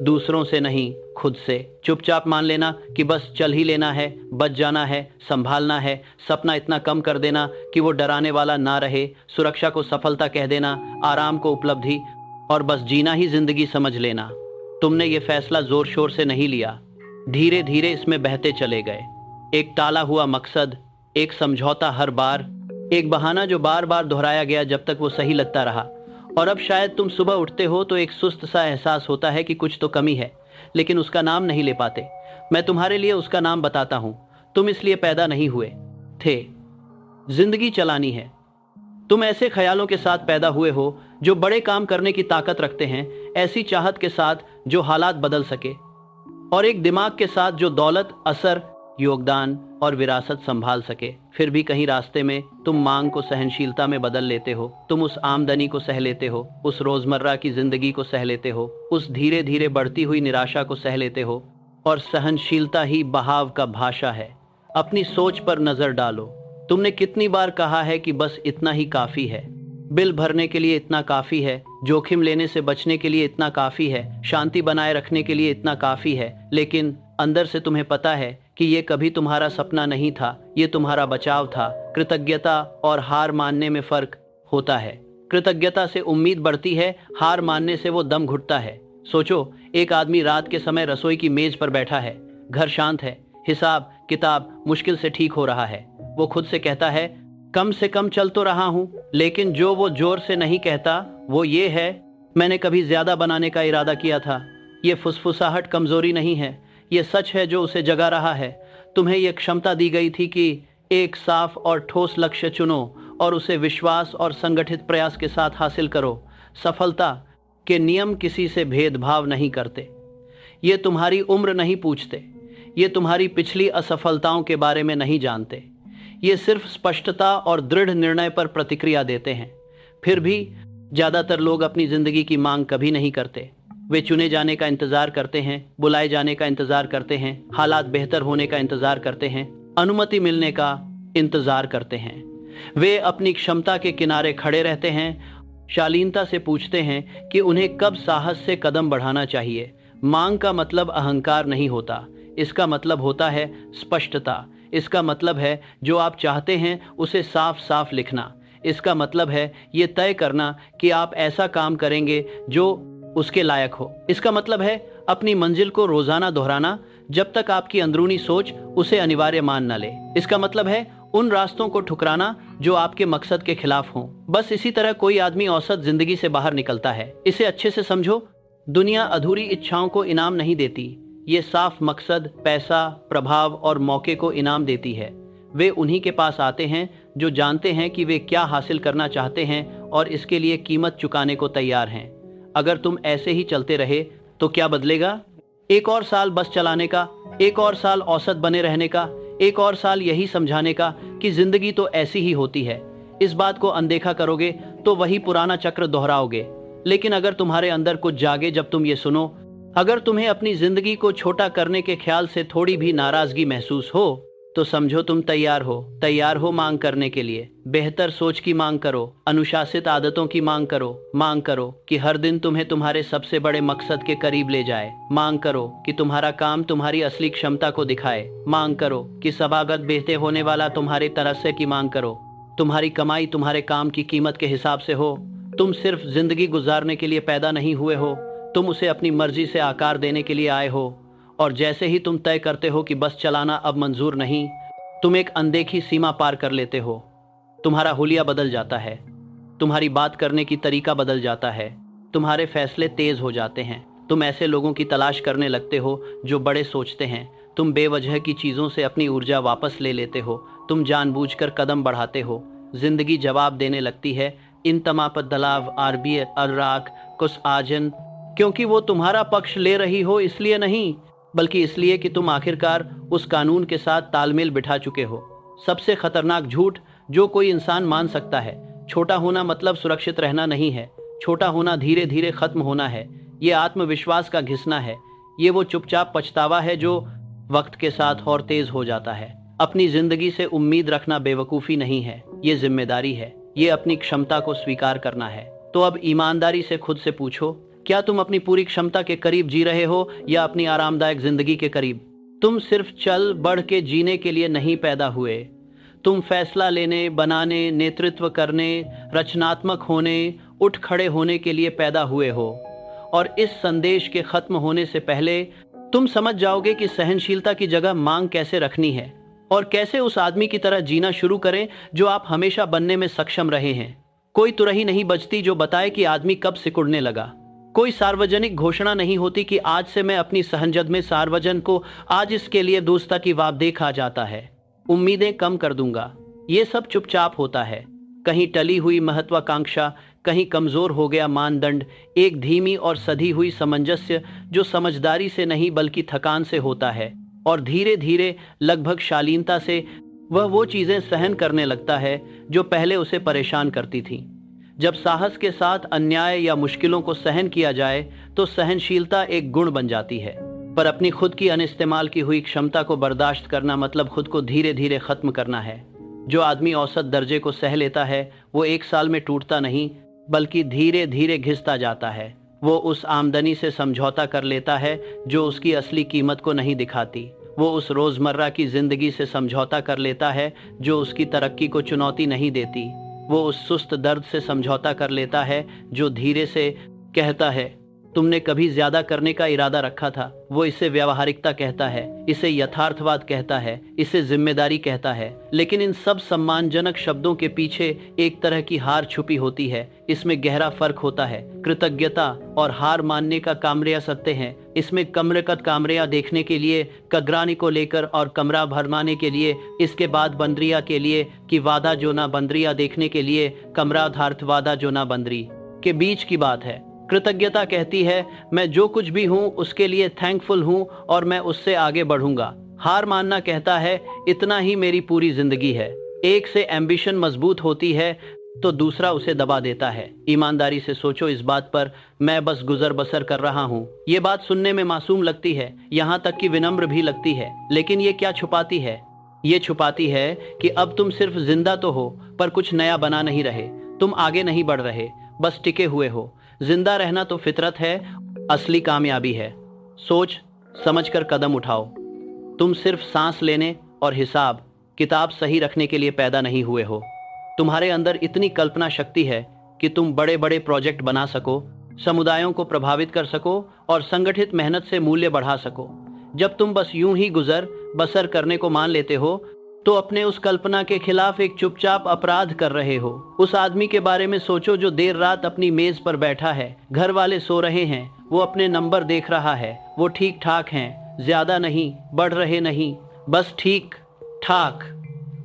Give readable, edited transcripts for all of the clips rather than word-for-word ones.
दूसरों से नहीं, खुद से। चुपचाप मान लेना कि बस चल ही लेना है, बच जाना है, संभालना है, सपना इतना कम कर देना कि वो डराने वाला ना रहे, सुरक्षा को सफलता कह देना, आराम को उपलब्धि, और बस जीना ही जिंदगी समझ लेना। तुमने ये फैसला जोर शोर से नहीं लिया, धीरे धीरे इसमें बहते चले गए। एक टाला हुआ मकसद, एक समझौता हर बार, एक बहाना जो बार बार दोहराया गया जब तक वो सही लगता रहा। और अब शायद तुम सुबह उठते हो तो एक सुस्त सा एहसास होता है कि कुछ तो कमी है, लेकिन उसका नाम नहीं ले पाते। मैं तुम्हारे लिए उसका नाम बताता हूं। तुम इसलिए पैदा नहीं हुए थे, जिंदगी चलानी है। तुम ऐसे ख्यालों के साथ पैदा हुए हो जो बड़े काम करने की ताकत रखते हैं, ऐसी चाहत के साथ जो हालात बदल सके, और एक दिमाग के साथ जो दौलत, असर, योगदान और विरासत संभाल सके। फिर भी कहीं रास्ते में तुम मांग को सहनशीलता में बदल लेते हो। तुम उस आमदनी को सह लेते हो, उस रोजमर्रा की जिंदगी को सह लेते हो, उस धीरे धीरे बढ़ती हुई निराशा को सह लेते हो। और सहनशीलता ही बहाव का भाषा है। अपनी सोच पर नजर डालो। तुमने कितनी बार कहा है कि बस इतना ही काफी है, बिल भरने के लिए इतना काफी है, जोखिम लेने से बचने के लिए इतना काफी है, शांति बनाए रखने के लिए इतना काफी है। लेकिन अंदर से तुम्हें पता है कि ये कभी तुम्हारा सपना नहीं था, ये तुम्हारा बचाव था। कृतज्ञता और हार मानने में फर्क होता है। कृतज्ञता से उम्मीद बढ़ती है, हार मानने से वो दम घुटता है। सोचो, एक आदमी रात के समय रसोई की मेज पर बैठा है, घर शांत है, हिसाब किताब मुश्किल से ठीक हो रहा है। वो खुद से कहता है, कम से कम चल तो रहा हूं। लेकिन जो वो जोर से नहीं कहता वो ये है, मैंने कभी ज्यादा बनाने का इरादा किया था। ये फुसफुसाहट कमजोरी नहीं है, ये सच है जो उसे जगा रहा है। तुम्हें ये क्षमता दी गई थी कि एक साफ और ठोस लक्ष्य चुनो और उसे विश्वास और संगठित प्रयास के साथ हासिल करो। सफलता के नियम किसी से भेदभाव नहीं करते। ये तुम्हारी उम्र नहीं पूछते, ये तुम्हारी पिछली असफलताओं के बारे में नहीं जानते। ये सिर्फ स्पष्टता और दृढ़ निर्णय पर प्रतिक्रिया देते हैं। फिर भी ज्यादातर लोग अपनी जिंदगी की मांग कभी नहीं करते। वे चुने जाने का इंतजार करते हैं, बुलाए जाने का इंतजार करते हैं, हालात बेहतर होने का इंतजार करते हैं, अनुमति मिलने का इंतजार करते हैं। वे अपनी क्षमता के किनारे खड़े रहते हैं, शालीनता से पूछते हैं कि उन्हें कब साहस से कदम बढ़ाना चाहिए। मांग का मतलब अहंकार नहीं होता, इसका मतलब होता है स्पष्टता। इसका मतलब है जो आप चाहते हैं उसे साफ साफ लिखना। इसका मतलब है ये तय करना कि आप ऐसा काम करेंगे जो उसके लायक हो। इसका मतलब है अपनी मंजिल को रोजाना दोहराना जब तक आपकी अंदरूनी सोच उसे अनिवार्य मान न ले। इसका मतलब है उन रास्तों को ठुकराना जो आपके मकसद के खिलाफ हों। बस इसी तरह कोई आदमी औसत जिंदगी से बाहर निकलता है। इसे अच्छे से समझो, दुनिया अधूरी इच्छाओं को इनाम नहीं देती, ये साफ मकसद, पैसा, प्रभाव और मौके को इनाम देती है। वे उन्हीं के पास आते हैं जो जानते हैं कि वे क्या हासिल करना चाहते हैं और इसके लिए कीमत चुकाने को तैयार हैं। अगर तुम ऐसे ही चलते रहे तो क्या बदलेगा? एक और साल बस चलाने का, एक और साल औसत बने रहने का, एक और साल यही समझाने का कि जिंदगी तो ऐसी ही होती है। इस बात को अनदेखा करोगे तो वही पुराना चक्र दोहराओगे। लेकिन अगर तुम्हारे अंदर कुछ जागे जब तुम ये सुनो, अगर तुम्हें अपनी जिंदगी को छोटा करने के ख्याल से थोड़ी भी नाराजगी महसूस हो, तो समझो तुम तैयार हो मांग करने के लिए। बेहतर सोच की मांग करो, अनुशासित आदतों की मांग करो कि हर दिन तुम्हें तुम्हारे सबसे बड़े मकसद के करीब ले जाए। मांग करो कि तुम्हारा काम तुम्हारी असली क्षमता को दिखाए। मांग करो कि सभागत बेहतर होने वाला तुम्हारे तरस की मांग करो। तुम्हारी कमाई तुम्हारे काम की कीमत के हिसाब से हो। तुम सिर्फ जिंदगी गुजारने के लिए पैदा नहीं हुए हो, तुम उसे अपनी मर्जी से आकार देने के लिए आए हो। और जैसे ही तुम तय करते हो कि बस चलाना अब मंजूर नहीं, तुम एक अनदेखी सीमा पार कर लेते हो। तुम्हारा हुलिया बदल जाता है, तुम्हारी बात करने की तरीका बदल जाता है, तुम्हारे फैसले तेज हो जाते हैं। तुम ऐसे लोगों की तलाश करने लगते हो जो बड़े सोचते हैं। तुम बेवजह की चीज़ों से अपनी ऊर्जा वापस ले लेते हो। तुम जानबूझकर कदम बढ़ाते हो। जिंदगी जवाब देने लगती है, इन तमापत दलाव आरबी अर्राक कुछ आजन, क्योंकि वो तुम्हारा पक्ष ले रही हो इसलिए नहीं, बल्कि इसलिए कि तुम आखिरकार उस कानून के साथ तालमेल बिठा चुके हो। सबसे खतरनाक झूठ जो कोई इंसान मान सकता है, छोटा होना मतलब सुरक्षित रहना नहीं है। छोटा होना धीरे धीरे खत्म होना है। ये आत्मविश्वास का घिसना है। ये वो चुपचाप पछतावा है जो वक्त के साथ और तेज हो जाता है। अपनी जिंदगी से उम्मीद रखना बेवकूफ़ी नहीं है, ये जिम्मेदारी है। ये अपनी क्षमता को स्वीकार करना है। तो अब ईमानदारी से खुद से पूछो, क्या तुम अपनी पूरी क्षमता के करीब जी रहे हो या अपनी आरामदायक जिंदगी के करीब? तुम सिर्फ चल बढ़ के जीने के लिए नहीं पैदा हुए। तुम फैसला लेने, बनाने, नेतृत्व करने, रचनात्मक होने, उठ खड़े होने के लिए पैदा हुए हो। और इस संदेश के खत्म होने से पहले तुम समझ जाओगे कि सहनशीलता की जगह मांग कैसे रखनी है और कैसे उस आदमी की तरह जीना शुरू करें जो आप हमेशा बनने में सक्षम रहे हैं। कोई तुरही नहीं बचती जो बताए कि आदमी कब सिकुड़ने लगा। कोई सार्वजनिक घोषणा नहीं होती कि आज से मैं अपनी सहनजद में सार्वजन को आज इसके लिए दोस्ता की वाव देखा जाता है, उम्मीदें कम कर दूंगा। ये सब चुपचाप होता है। कहीं टली हुई महत्वाकांक्षा, कहीं कमजोर हो गया मानदंड, एक धीमी और सधी हुई सामंजस्य जो समझदारी से नहीं बल्कि थकान से होता है। और धीरे धीरे लगभग शालीनता से वह वो चीजें सहन करने लगता है जो पहले उसे परेशान करती थीं। जब साहस के साथ अन्याय या मुश्किलों को सहन किया जाए तो सहनशीलता एक गुण बन जाती है। पर अपनी खुद की अनिस्तेमाल की हुई क्षमता को बर्दाश्त करना मतलब खुद को धीरे धीरे खत्म करना है। जो आदमी औसत दर्जे को सह लेता है वो एक साल में टूटता नहीं बल्कि धीरे धीरे घिसता जाता है। वो उस आमदनी से समझौता कर लेता है जो उसकी असली कीमत को नहीं दिखाती। वो उस रोजमर्रा की जिंदगी से समझौता कर लेता है जो उसकी तरक्की को चुनौती नहीं देती। वो उस सुस्त दर्द से समझौता कर लेता है जो धीरे से कहता है तुमने कभी ज्यादा करने का इरादा रखा था। वो इसे व्यावहारिकता कहता है, इसे यथार्थवाद कहता है, इसे जिम्मेदारी कहता है। लेकिन इन सब सम्मानजनक शब्दों के पीछे एक तरह की हार छुपी होती है। इसमें गहरा फर्क होता है। कृतज्ञता और हार मानने का कामरिया सत्य है। इसमें कमरकत कामरिया देखने के लिए, कगरानी को लेकर और कमरा भरमाने के लिए, इसके बाद बंदरिया के लिए कि वादा जो ना बंदरिया देखने के लिए कमराधार्थ वादा जो ना बंदरी के बीच की बात है। कृतज्ञता कहती है मैं जो कुछ भी हूँ उसके लिए थैंकफुल हूँ और मैं उससे आगे बढ़ूंगा। हार मानना कहता है इतना ही मेरी पूरी जिंदगी है। एक से एम्बिशन मजबूत होती है तो दूसरा उसे दबा देता है। ईमानदारी से सोचो इस बात पर, मैं बस गुजर बसर कर रहा हूँ। ये बात सुनने में मासूम लगती है, यहाँ तक कि विनम्र भी लगती है। लेकिन ये क्या छुपाती है? ये छुपाती है कि अब तुम सिर्फ जिंदा तो हो पर कुछ नया बना नहीं रहे। तुम आगे नहीं बढ़ रहे, बस टिके हुए हो। जिंदा रहना तो फितरत है, असली कामयाबी है सोच समझकर कदम उठाओ। तुम सिर्फ सांस लेने और हिसाब किताब सही रखने के लिए पैदा नहीं हुए हो। तुम्हारे अंदर इतनी कल्पना शक्ति है कि तुम बड़े बड़े प्रोजेक्ट बना सको, समुदायों को प्रभावित कर सको और संगठित मेहनत से मूल्य बढ़ा सको। जब तुम बस यूं ही गुजर बसर करने को मान लेते हो तो अपने उस कल्पना के खिलाफ एक चुपचाप अपराध कर रहे हो। उस आदमी के बारे में सोचो जो देर रात अपनी मेज पर बैठा है, घर वाले सो रहे हैं, वो अपने नंबर देख रहा है, वो ठीक ठाक हैं, ज्यादा नहीं, बढ़ रहे नहीं, बस ठीक ठाक।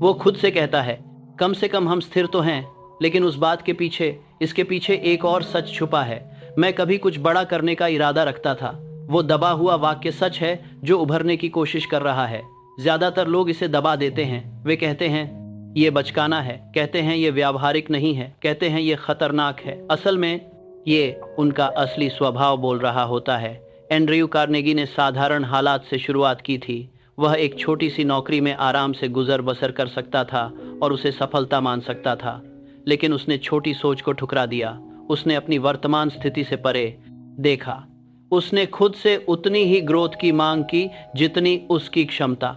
वो खुद से कहता है कम से कम हम स्थिर तो हैं। लेकिन उस बात के पीछे, इसके पीछे एक और सच छुपा है। मैं कभी कुछ बड़ा करने का इरादा रखता था। वो दबा हुआ वाक्य सच है जो उभरने की कोशिश कर रहा है। ज्यादातर लोग इसे दबा देते हैं। वे कहते हैं ये बचकाना है, कहते हैं ये व्यावहारिक नहीं है, कहते हैं ये खतरनाक है। असल में ये उनका असली स्वभाव बोल रहा होता है। एंड्रयू कार्नेगी ने साधारण हालात से शुरुआत की थी। वह एक छोटी सी नौकरी में आराम से गुजर बसर कर सकता था और उसे सफलता मान सकता था। लेकिन उसने छोटी सोच को ठुकरा दिया। उसने अपनी वर्तमान स्थिति से परे देखा। उसने खुद से उतनी ही ग्रोथ की मांग की जितनी उसकी क्षमता।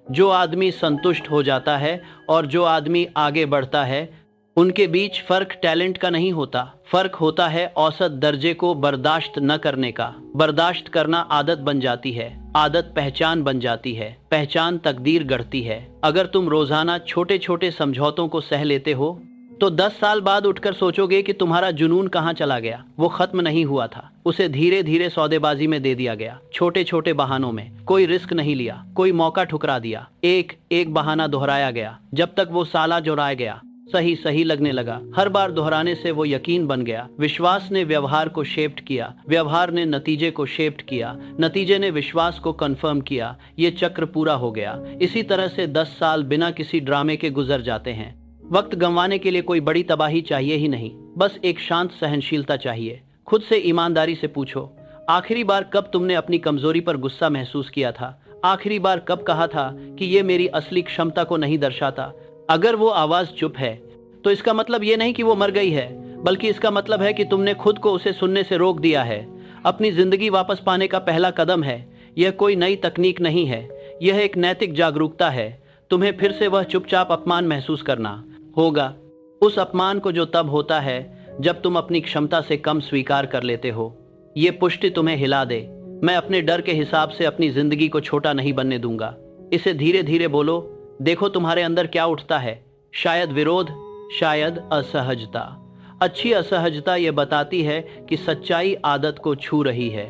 जो आदमी संतुष्ट हो जाता है और जो आदमी आगे बढ़ता है, उनके बीच फर्क टैलेंट का नहीं होता। फर्क होता है औसत दर्जे को बर्दाश्त न करने का। बर्दाश्त करना आदत बन जाती है, आदत पहचान बन जाती है, पहचान तकदीर गढ़ती है। अगर तुम रोजाना छोटे छोटे समझौतों को सह लेते हो तो 10 साल बाद उठकर सोचोगे कि तुम्हारा जुनून कहाँ चला गया। वो खत्म नहीं हुआ था, उसे धीरे धीरे सौदेबाजी में दे दिया गया, छोटे छोटे बहानों में। कोई रिस्क नहीं लिया, कोई मौका ठुकरा दिया, एक एक बहाना दोहराया गया जब तक वो साला जोड़ाया गया। सही सही लगने लगा। हर बार दोहराने से वो यकीन बन गया। विश्वास ने व्यवहार को शेप्ड किया, व्यवहार ने नतीजे को शेप्ड किया, नतीजे ने विश्वास को कंफर्म किया। ये चक्र पूरा हो गया। इसी तरह से 10 साल बिना किसी ड्रामे के गुजर जाते हैं। वक्त गंवाने के लिए कोई बड़ी तबाही चाहिए ही नहीं, बस एक शांत सहनशीलता चाहिए। खुद से ईमानदारी से पूछो, आखिरी बार कब तुमने अपनी कमजोरी पर गुस्सा महसूस किया था? आखिरी बार कब कहा था कि ये मेरी असली क्षमता को नहीं दर्शाता? अगर वो आवाज चुप है तो इसका मतलब ये नहीं कि वो मर गई है, बल्कि इसका मतलब है कि तुमने खुद को उसे सुनने से रोक दिया है। अपनी जिंदगी वापस पाने का पहला कदम है। यह कोई नई तकनीक नहीं है, यह एक नैतिक जागरूकता है। तुम्हें फिर से वह चुपचाप अपमान महसूस करना होगा, उस अपमान को जो तब होता है जब तुम अपनी क्षमता से कम स्वीकार कर लेते हो। ये पुष्टि तुम्हें हिला दे। मैं अपने डर के हिसाब से अपनी जिंदगी को छोटा नहीं बनने दूंगा। इसे धीरे धीरे बोलो। देखो तुम्हारे अंदर क्या उठता है। शायद विरोध, शायद असहजता। अच्छी असहजता ये बताती है कि सच्चाई आदत को छू रही है।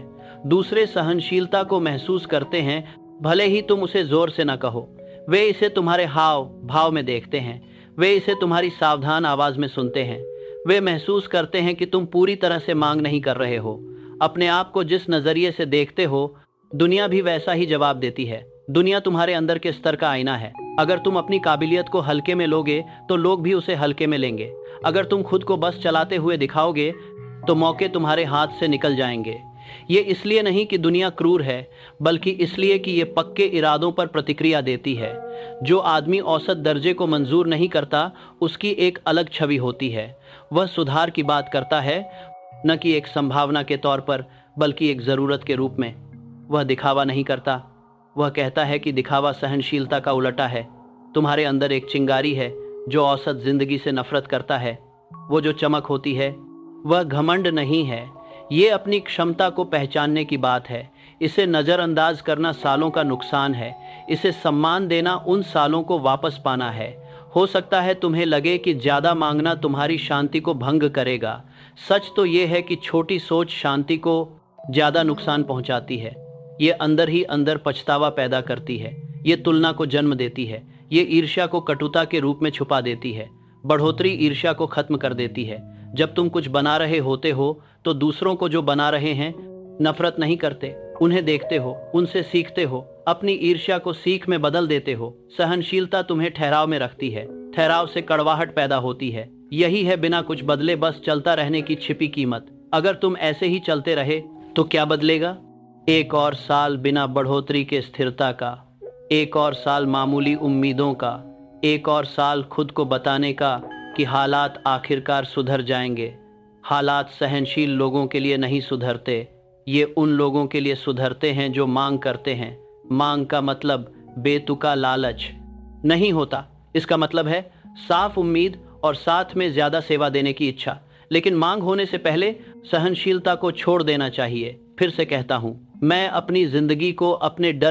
दूसरे सहनशीलता को महसूस करते हैं, भले ही तुम उसे जोर से न कहो। वे इसे तुम्हारे हाव भाव में देखते हैं, वे इसे तुम्हारी सावधान आवाज में सुनते हैं। वे महसूस करते हैं कि तुम पूरी तरह से मांग नहीं कर रहे हो। अपने आप को जिस नजरिए से देखते हो, दुनिया भी वैसा ही जवाब देती है। दुनिया तुम्हारे अंदर के स्तर का आईना है। अगर तुम अपनी काबिलियत को हल्के में लोगे तो लोग भी उसे हल्के में लेंगे। अगर तुम खुद को बस चलाते हुए दिखाओगे तो मौके तुम्हारे हाथ से निकल जाएंगे। ये इसलिए नहीं कि दुनिया क्रूर है, बल्कि इसलिए कि ये पक्के इरादों पर प्रतिक्रिया देती है। जो आदमी औसत दर्जे को मंजूर नहीं करता, उसकी एक अलग छवि होती है। वह सुधार की बात करता है, न कि एक संभावना के तौर पर, बल्कि एक जरूरत के रूप में। वह दिखावा नहीं करता। वह कहता है कि दिखावा सहनशीलता का उलटा है। तुम्हारे अंदर एक चिंगारी है जो औसत जिंदगी से नफरत करता है। वो जो चमक होती है वह घमंड नहीं है, ये अपनी क्षमता को पहचानने की बात है। इसे नज़रअंदाज करना सालों का नुकसान है। इसे सम्मान देना उन सालों को वापस पाना है। हो सकता है तुम्हें लगे कि ज़्यादा मांगना तुम्हारी शांति को भंग करेगा। सच तो ये है कि छोटी सोच शांति को ज़्यादा नुकसान पहुंचाती है। ये अंदर ही अंदर पछतावा पैदा करती है। ये तुलना को जन्म देती है। ये ईर्ष्या को कटुता के रूप में छुपा देती है। बढ़ोतरी ईर्ष्या को खत्म कर देती है। जब तुम कुछ बना रहे होते हो तो दूसरों को जो बना रहे हैं नफरत नहीं करते, उन्हें देखते हो, उनसे सीखते हो, अपनी ईर्ष्या को सीख में बदल देते हो। सहनशीलता तुम्हें ठहराव में रखती है। ठहराव से कड़वाहट पैदा होती है। यही है बिना कुछ बदले बस चलता रहने की छिपी कीमत। अगर तुम ऐसे ही चलते रहे तो क्या बदलेगा? एक और साल बिना बढ़ोतरी के स्थिरता का, एक और साल मामूली उम्मीदों का, एक और साल खुद को बताने का कि हालात आखिरकार सुधर जाएंगे। हालात सहनशील लोगों के लिए नहीं सुधरते, ये उन लोगों के लिए सुधरते हैं जो मांग करते हैं। मांग का मतलब बेतुका लालच नहीं होता। इसका मतलब है साफ उम्मीद और साथ में ज्यादा सेवा देने की इच्छा। लेकिन मांग होने से पहले सहनशीलता को छोड़ देना चाहिए। फिर से कहता हूं, मैं अपनी जिंदगी को अपने डर